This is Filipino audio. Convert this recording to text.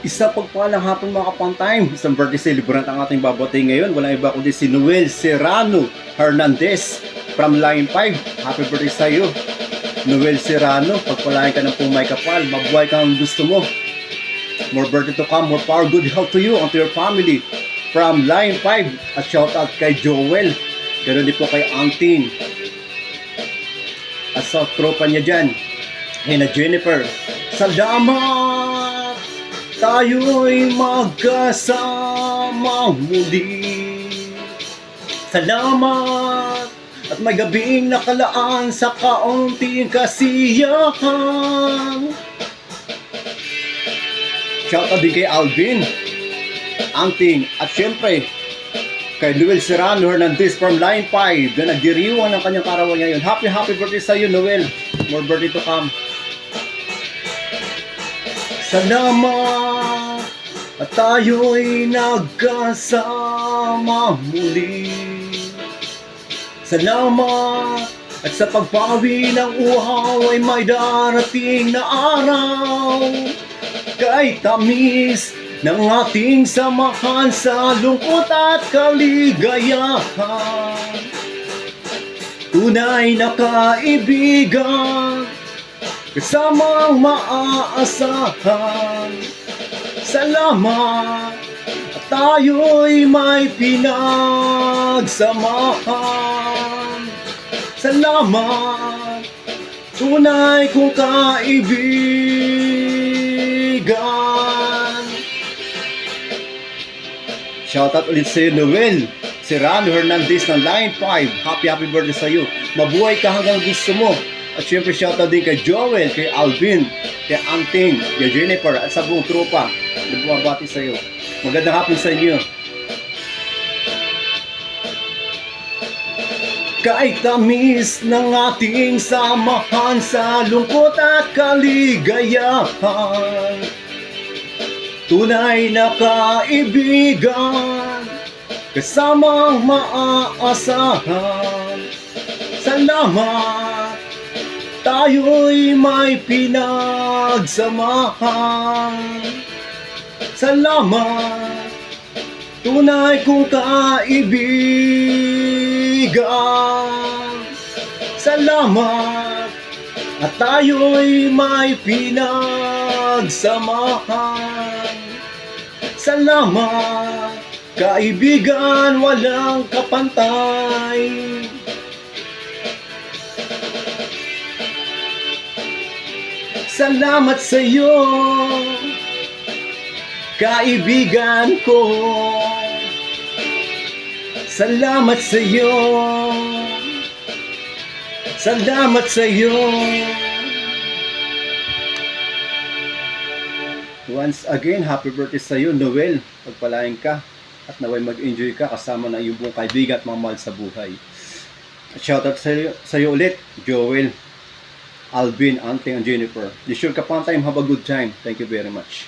Isa pagpalang hapon mga kapantime. Isang birthday celebrant ang ating babatay ngayon. Walang iba kundi si Noel Serrano Hernandez from Line 5. Happy birthday sa iyo, Noel Serrano. Pagpalain ka ng pumay kapal. Mabuhay ka ang gusto mo. More birthday to come. More power, good health to you and to your family. From Line 5. At shout out kay Joel. Ganoon din po kay Antin. At sa tropa niya dyan. Hey na Jennifer. Salamat! Tayo'y magkasama muli. Salamat at may gabing nakalaan sa kaunting kasiyahan. Shoutout din kay Alvin, Anting, at syempre kay Noel Serrano Hernandez from Line 5 na nagdiriwang ng kanyang karawan ngayon. Happy birthday sa iyo, Noel. More birthday to come. Salamat at tayo'y nagkasama muli. Salamat at sa pagpawi ng uhaw ay may darating na araw. Kay tamis ng ating samahan sa lungkot at kaligayahan. Tunay na kaibigan, kasamang maaasahan. Salamat at tayo'y may pinagsamahan. Salamat, tunay kong kaibigan. Shoutout ulit sa iyo, Noel Serrano Hernandez ng Line 5. Happy birthday sa iyo. Mabuhay ka hanggang gusto mo. At syempre shoutout din kay Joel, kay Alvin, kay Anting, kay Jennifer, at sa buong tropa na bumabati sa iyo. Magandang hapon sa inyo. Kahit tamis ng ating samahan sa lungkot at kaligayahan, tunay na kaibigan, kasamang maaasahan. Salamat, tayo'y may pinagsamahan. Salamat, tunay kong kaibigan. Salamat, at tayo'y may pinagsamahan. Salamat, kaibigan walang kapantay. Salamat sa iyo, kaibigan ko. Salamat sa iyo. Salamat sa iyo. Once again, happy birthday sa iyo, Noel. Pagpalain ka at naway mag-enjoy ka kasama ng iyong buong kaibigan at mga mahal sa buhay. Shoutout sa iyo ulit, Joel, Alvin, Anting, and Jennifer. Be sure ka pang time, have a good time. Thank you very much.